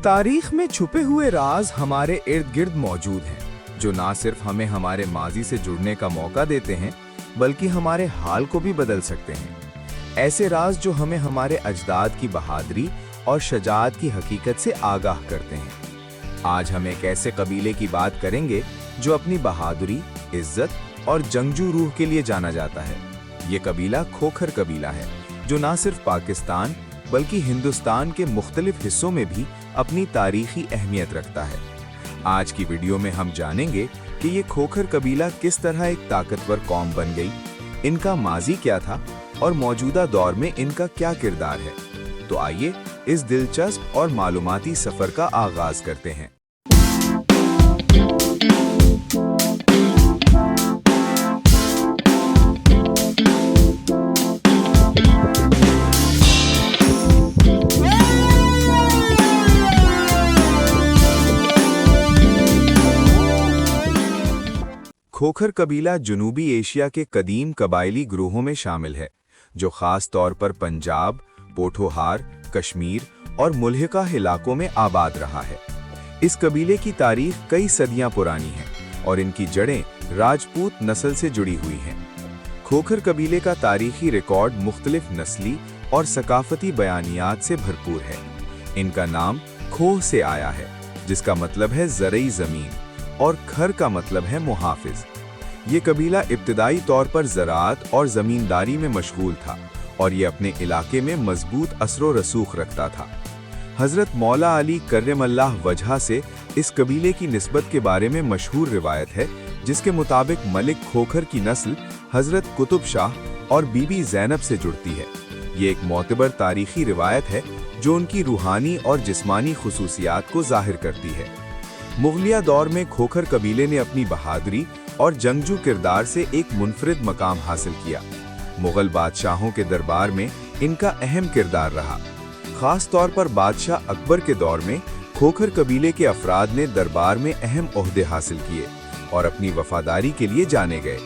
तारीख में छुपे हुए राज हमारे इर्द गिर्द मौजूद हैं, जो ना सिर्फ हमें हमारे माजी से जुड़ने का मौका देते हैं, बल्कि हमारे हाल को भी बदल सकते हैं। ऐसे राज जो हमें हमारे अजदाद की बहादुरी और शजाअत की हकीकत से आगाह करते हैं। आज हम एक ऐसे कबीले की बात करेंगे जो अपनी बहादुरी, इज्जत और जंगजू रूह के लिए जाना जाता है। ये कबीला खोखर कबीला है, जो ना सिर्फ पाकिस्तान बल्कि हिंदुस्तान के मुख्तलिफ हिस्सों में भी अपनी तारीखी अहमियत रखता है। आज की वीडियो में हम जानेंगे कि ये खोखर कबीला किस तरह एक ताकतवर कौम बन गई, इनका माजी क्या था और मौजूदा दौर में इनका क्या किरदार है। तो आइए इस दिलचस्प और मालूमाती सफर का आगाज करते हैं। खोखर कबीला जनूबी एशिया के कदीम कबायली ग्रोहों में शामिल है, जो खास तौर पर पंजाब, पोठोहार, कश्मीर और मुल्हिका इलाकों में आबाद रहा है। इस कबीले की तारीख कई सदियां पुरानी है और इनकी जड़ें राजपूत नस्ल से जुड़ी हुई हैं। खोखर कबीले का तारीखी रिकॉर्ड मुख्तलिफ नस्ली और सकाफती बयानियात से भरपूर है। इनका नाम खोह से आया है, जिसका मतलब है ज़रई ज़मीन, और खर का मतलब है मुहाफिज। ये कबीला इब्तिदाई तौर पर ज़राअत और ज़मींदारी में मशगूल था और ये अपने इलाके में मजबूत असर व रसूख रखता था। हज़रत मौला अली कर्रमल्लाह वजहा से इस कबीले की निस्बत के बारे में मशहूर रिवायत है, जिसके मुताबिक मलिक खोखर की नस्ल हज़रत कुतुब शाह और बीबी ज़ैनब से जुड़ती है। ये एक मोतबर तारीखी रिवायत है जो उनकी रूहानी और जिस्मानी खुसूसियात को ज़ाहिर करती है। मुगलिया दौर में खोखर कबीले ने अपनी बहादुरी और जंगजू किरदार से एक मुनफरिद मकाम हासिल किया। मुगल बादशाहों के दरबार में इनका अहम किरदार रहा। खास तौर पर बादशाह अकबर के दौर में खोखर कबीले के अफराद ने दरबार में अहम ओहदे हासिल किए और अपनी वफादारी के लिए जाने गए।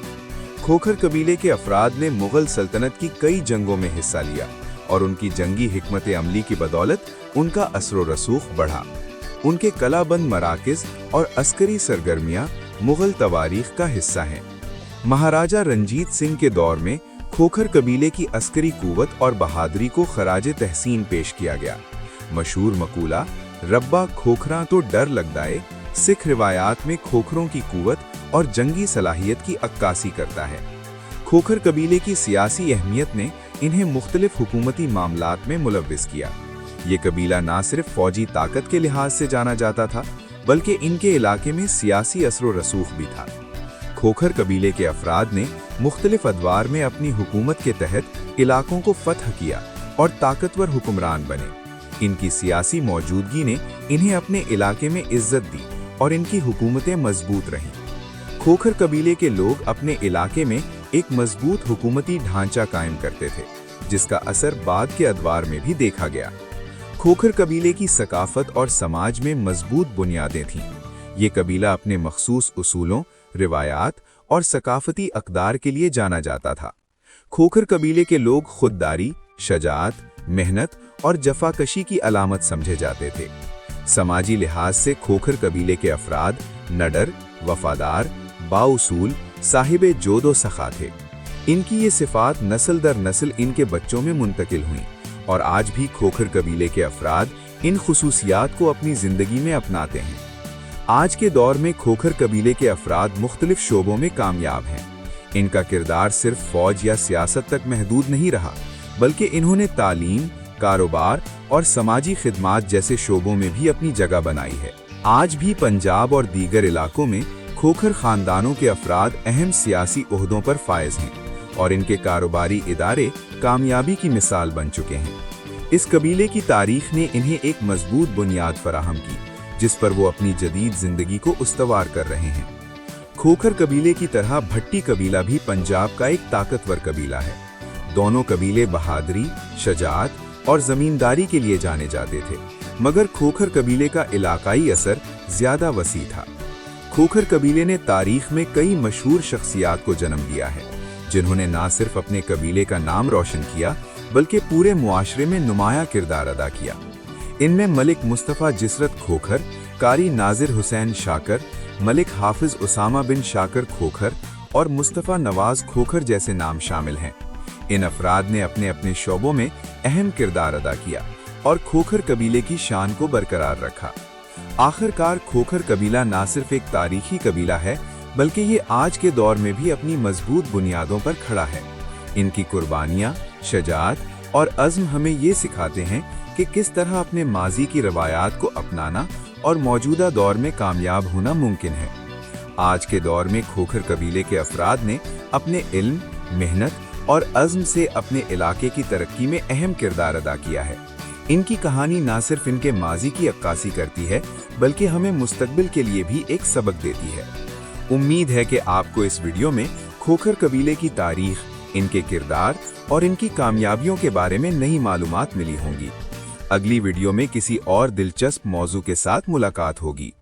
खोखर कबीले के अफराद ने मुगल सल्तनत की कई जंगों में हिस्सा लिया और उनकी जंगी हिकमत अमली की बदौलत उनका असर व रसूख बढ़ा। उनके कलाबंद मराकिज़ और अस्करी सरगर्मियां मुगल तवारीख का हिस्सा हैं। महाराजा रंजीत सिंह के दौर में खोखर कबीले की अस्करी कुव्वत और बहादुरी को खराज तहसीन पेश किया गया। मशहूर मकूला रब्बा खोखरा तो डर लगदाए सिख रिवायात में खोखरों की कुव्वत और जंगी सलाहियत की अक्कासी करता है। खोखर कबीले की सियासी अहमियत ने इन्हें मुख्तलिफ हुकूमती मामलात में मुलव्विस किया। ये कबीला ना सिर्फ फौजी ताकत के लिहाज से जाना जाता था, बल्कि इनके इलाके में सियासी असर व रसूख भी था। खोखर कबीले के अफराद ने मुख्तलिफ अदवार में अपनी हुकूमत के तहत इलाकों को फतह किया और ताकतवर हुक्मरान बने। इनकी सियासी मौजूदगी ने इन्हें अपने इलाके में इज्जत दी और इनकी हुकूमतें मजबूत रहीं। खोखर कबीले के लोग अपने इलाके में एक मजबूत हुकूमती ढांचा कायम करते थे, जिसका असर बाद के अदवार में भी देखा गया। खोखर कबीले की सकाफत और समाज में मजबूत बुनियादें थीं। ये कबीला अपने मखसूस उसूलों, रिवायात और सकाफती अक़दार के लिए जाना जाता था। खोखर कबीले के लोग खुददारी, शजाअत, मेहनत और जफाकशी की अलामत समझे जाते थे। समाजी लिहाज से खोखर कबीले के अफराद नडर, वफादार, बाउसूल, साहिबे जोदो सखा थे। इनकी ये सिफात नस्ल दर नस्ल इनके बच्चों में मुंतकिल हुई और आज भी खोखर कबीले के अफराद इन खुसूसियात को अपनी ज़िंदगी में अपनाते हैं। आज के दौर में खोखर कबीले के अफराद मुख्तलिफ शोबों में कामयाब हैं। इनका किरदार सिर्फ फौज या सियासत तक महदूद नहीं रहा, बल्कि इन्होंने तालीम, कारोबार और समाजी खिदमात जैसे शोबों में भी अपनी जगह बनाई है। आज भी पंजाब और दीगर इलाकों में खोखर ख़ानदानों के अफराद अहम सियासी ओहदों पर फायज हैं और इनके कारोबारी इदारे कामयाबी की मिसाल बन चुके हैं। इस कबीले की तारीख ने इन्हें एक मजबूत बुनियाद फराहम की, जिस पर वो अपनी जदीद जिंदगी को उस्तवार कर रहे हैं। खोखर कबीले की तरह भट्टी कबीला भी पंजाब का एक ताकतवर कबीला है। दोनों कबीले बहादुरी, शजाअत और ज़मींदारी के लिए जाने जाते थे, मगर खोखर कबीले का इलाकाई असर ज़्यादा वसी था। खोखर कबीले ने तारीख में कई मशहूर शख्सियात को जन्म दिया है, जिन्होंने ना सिर्फ अपने कबीले का नाम रोशन किया, बल्कि पूरे मुआशरे में नुमाया किरदार अदा किया। इनमें मलिक मुस्तफ़ा जिसरत खोखर, कारी नाजिर हुसैन शाकर, मलिक हाफिज उसामा बिन शाकर खोखर और मुस्तफ़ा नवाज खोखर जैसे नाम शामिल हैं। इन अफराद ने अपने अपने शोबों में अहम किरदार अदा किया और खोखर कबीले की शान को बरकरार रखा। आखिरकार खोखर कबीला ना सिर्फ एक तारीखी कबीला है, बल्कि ये आज के दौर में भी अपनी मजबूत बुनियादों पर खड़ा है। इनकी कुर्बानियां, शजाअत और अज़्म हमें ये सिखाते हैं कि किस तरह अपने माजी की रवायात को अपनाना और मौजूदा दौर में कामयाब होना मुमकिन है। आज के दौर में खोखर कबीले के अफराद ने अपने इल्म, मेहनत और अज़्म से अपने इलाके की तरक्की में अहम किरदार अदा किया है। इनकी कहानी ना सिर्फ इनके माजी की अक्कासी करती है, बल्कि हमें मुस्तकबिल के लिए भी एक सबक देती है। उम्मीद है कि आपको इस वीडियो में खोखर कबीले की तारीख, इनके किरदार और इनकी कामयाबियों के बारे में नई मालूमात मिली होंगी। अगली वीडियो में किसी और दिलचस्प मौजू के साथ मुलाकात होगी।